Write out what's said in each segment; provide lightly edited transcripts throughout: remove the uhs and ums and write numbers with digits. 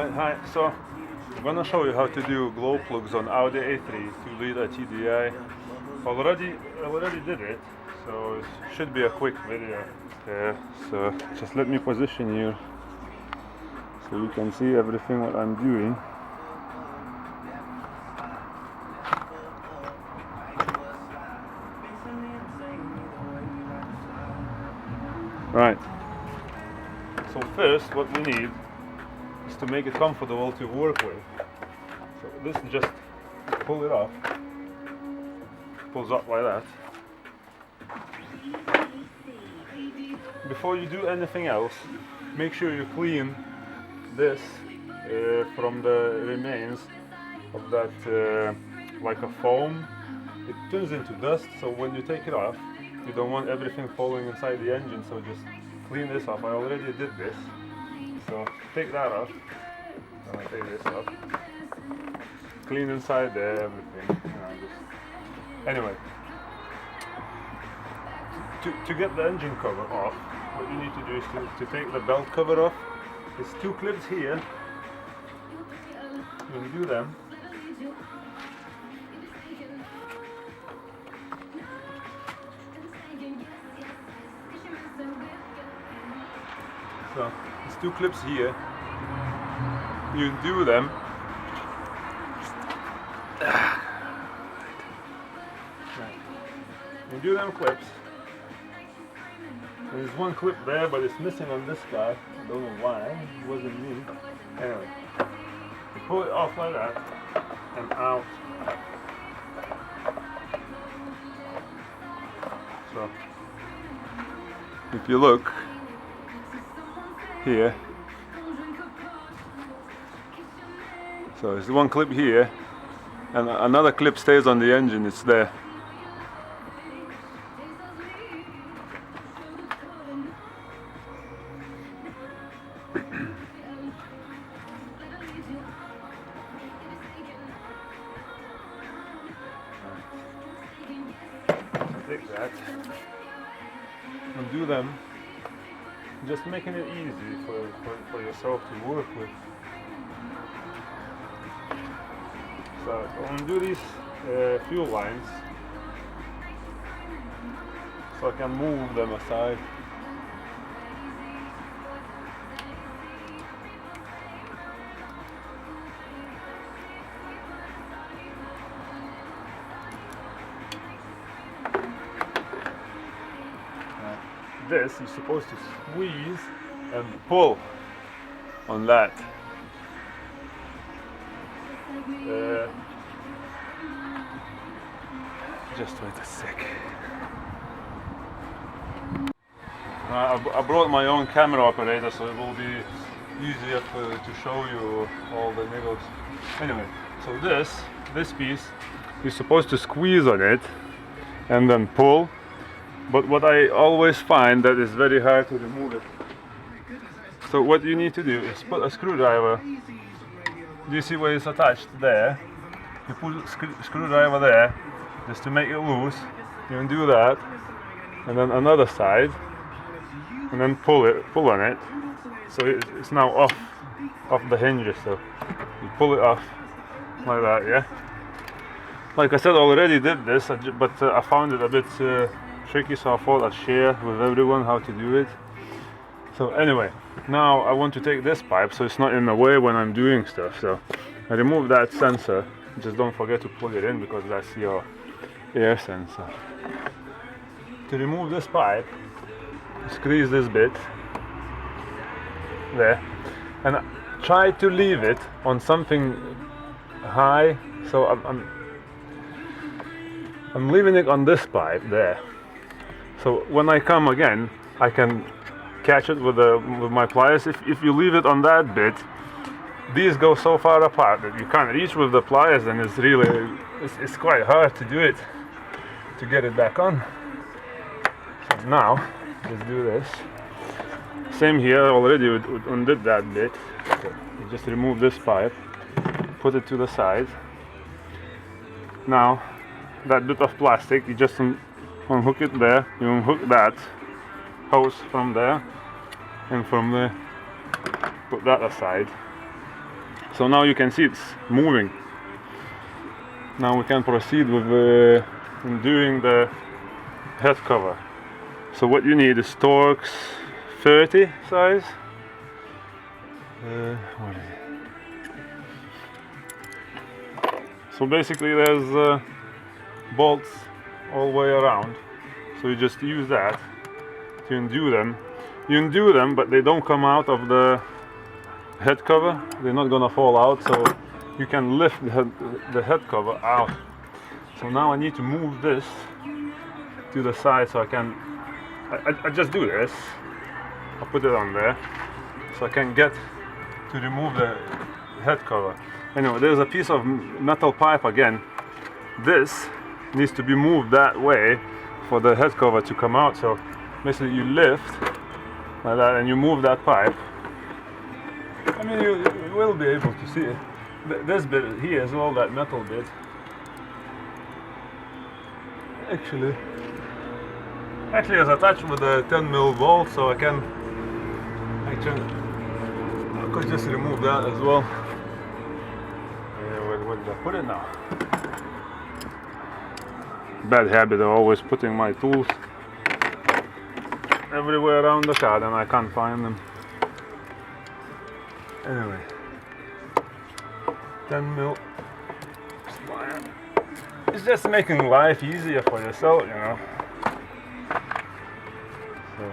Alright, hi. So I'm gonna show you how to do glow plugs on Audi A3 2-liter TDI. Already did it, so it should be a quick video. So just let me position you so you can see everything what I'm doing. Right. So first, what we need is to make it comfortable to work with. So this is just pull it off. Pulls up like that. Before you do anything else, make sure you clean this from the remains of that like a foam. It turns into dust, so when you take it off, you don't want everything falling inside the engine, so just clean this off. I already did this. So take that off. I'm gonna take this off. Clean inside there, everything. Anyway, to get the engine cover off, what you need to do is to take the belt cover off. There's two clips here. You do them. So there's two clips here. You do them. You do them clips. There's one clip there, but it's missing on this guy. I don't know why. It wasn't me. Anyway, you pull it off like that and out. So if you look here, so there's one clip here, and another clip stays on the engine. It's there. Take that, undo them, just making it easy for yourself to work with. So undo these fuel lines so I can move them aside. This you're supposed to squeeze and pull on that. Just wait a sec. I brought my own camera operator, so it will be easier to show you all the niggles. Anyway, so this piece you're supposed to squeeze on it and then pull. But what I always find that is very hard to remove it. So what you need to do is put a screwdriver. Do you see where it's attached there? You put a screwdriver there just to make it loose. You undo that, and then another side, and then pull on it. So it's now off the hinges. So you pull it off like that, yeah. Like I said, I already did this, but I found it a bit tricky, so I thought I'd share with everyone how to do it. So anyway, now I want to take this pipe so it's not in the way when I'm doing stuff. So I remove that sensor. Just don't forget to plug it in because that's your air sensor. To remove this pipe, squeeze this bit there and try to leave it on something high. So I'm leaving it on this pipe there. So when I come again, I can catch it with my pliers. If you leave it on that bit, these go so far apart that you can't reach with the pliers, and it's quite hard to do it, to get it back on. So now, let's do this. Same here, already undid that bit. So you just remove this pipe, put it to the side. Now, that bit of plastic, you just unhook it there, you unhook that hose from there, and from there put that aside. So now you can see it's moving. Now we can proceed with doing the head cover. So what you need is Torx 30 size. What is it? So basically there's bolts all the way around. So you just use that to undo them. You undo them, but they don't come out of the head cover. They're not gonna fall out, so you can lift the head cover out. So now I need to move this to the side so I can, I just do this. I'll put it on there so I can get to remove the head cover. Anyway, there's a piece of metal pipe again. This needs to be moved that way for the head cover to come out. So basically you lift like that and you move that pipe. I mean, you will be able to see it. This bit here as well, that metal bit. Actually is attached with a 10mm bolt, so I could just remove that as well. Where did I put it now? Bad habit of always putting my tools everywhere around the car and I can't find them. Anyway, 10mm. It's just making life easier for yourself, you know. So,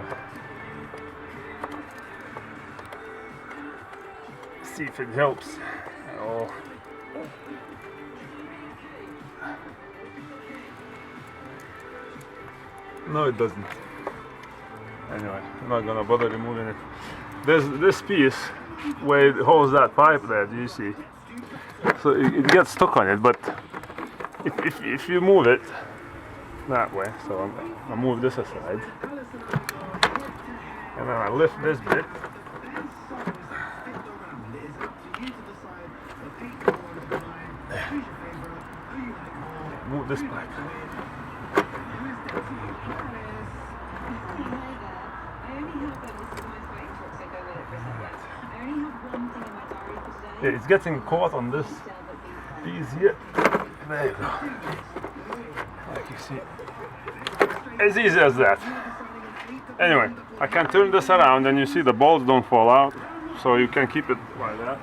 see if it helps at all. No, it doesn't. Anyway, I'm not gonna bother removing it. There's this piece where it holds that pipe there, do you see? So it gets stuck on it, but if you move it that way, so I move this aside, and then I lift this bit, move this pipe. Yeah, it's getting caught on this piece here. There you go. Like you see. As easy as that. Anyway, I can turn this around and you see the bolts don't fall out. So you can keep it like that.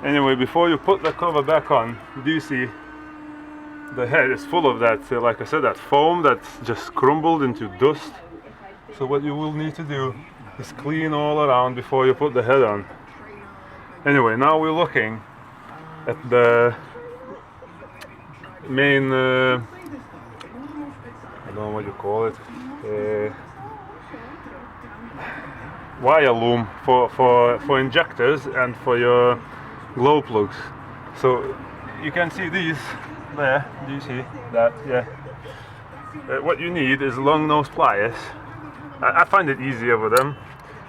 Anyway, before you put the cover back on, do you see the head is full of that, like I said, that foam that's just crumbled into dust. So what you will need to do is clean all around before you put the head on. Anyway, now we're looking at the main, I don't know what you call it, wire loom for injectors and for your glow plugs. So you can see these there, do you see that? Yeah. What you need is long nose pliers. I find it easier with them.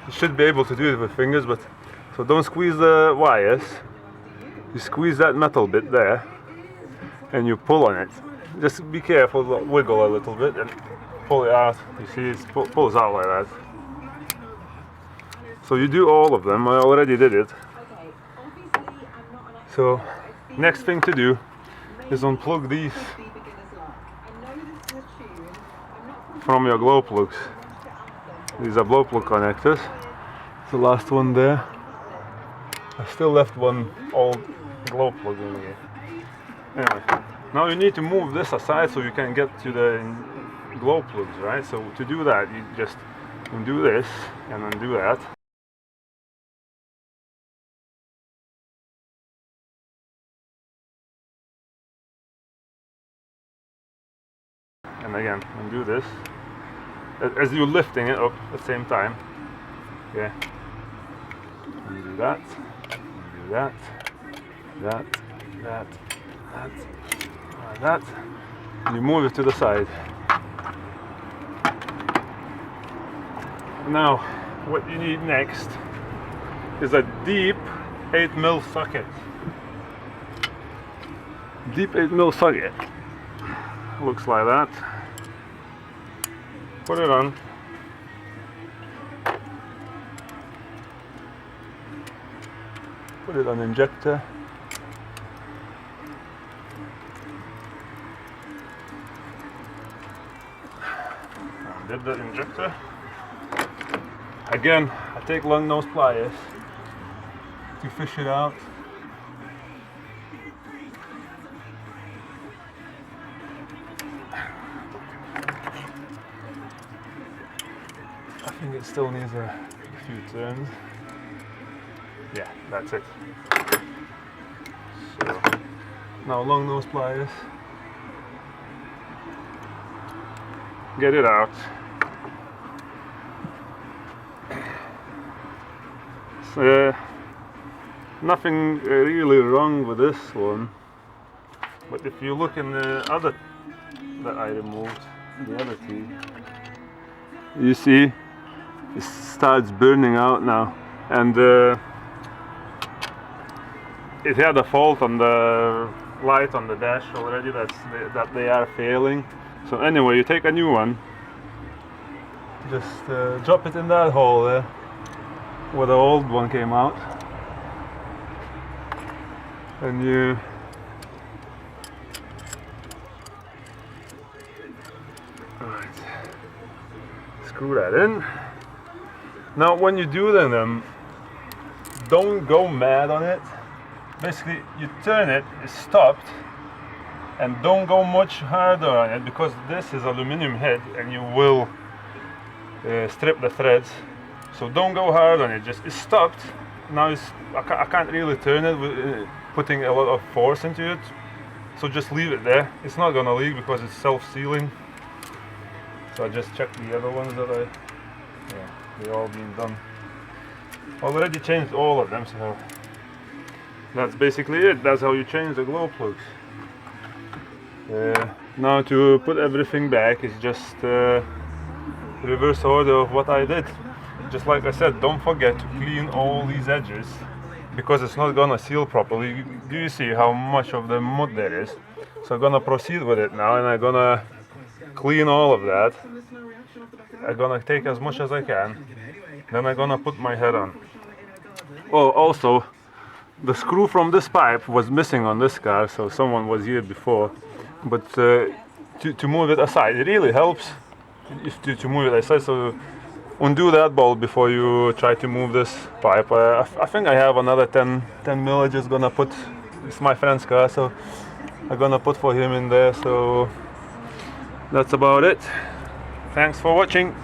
You should be able to do it with fingers, but so don't squeeze the wires. You squeeze that metal bit there and you pull on it. Just be careful, wiggle a little bit and pull it out. You see it pulls out like that. So you do all of them. I already did it. So next thing to do is unplug these from your glow plugs. These are glow plug connectors. The last one there. I still left one old glow plug in here. Anyway, now you need to move this aside so you can get to the glow plugs, right? So to do that, you just undo this and undo that. And again, undo this as you're lifting it up at the same time. Okay. Undo that. Undo that. That. That. That. Like that. And you move it to the side. Now, what you need next is a deep 8mm socket. Deep 8mm socket. Looks like that. Put it on. put it on injector. Did the injector. Again, I take long nose pliers to fish it out. I think it still needs a few turns. Yeah, that's it. So now long nose pliers. Get it out. Nothing really wrong with this one, but if you look in the other that I removed, the other two, you see it starts burning out now, and it had a fault on the light on the dash already. That they are failing. So anyway, you take a new one, just drop it in that hole there where the old one came out, and you screw that in. Now when you do them, don't go mad on it. Basically you turn it, it's stopped, and don't go much harder on it, because this is aluminum head and you will strip the threads. So don't go hard on it, just it's stopped. Now I can't really turn it with putting a lot of force into it, so just leave it there. It's not gonna leak because it's self-sealing. So I just checked the other ones that they're all been done. Already changed all of them, so that's basically it. That's how you change the glow plugs. Now to put everything back is just reverse order of what I did. Just like I said, don't forget to clean all these edges, because it's not gonna seal properly. Do you see how much of the mud there is? So I'm gonna proceed with it now, and I'm gonna clean all of that. I'm gonna take as much as I can, then I'm gonna put my head on. Oh, also, the screw from this pipe was missing on this car, so someone was here before. But to move it aside, it really helps to move it aside. So undo that bolt before you try to move this pipe. I think I have another 10 mil. I'm just gonna put. It's my friend's car, so I'm gonna put for him in there. So that's about it. Thanks for watching.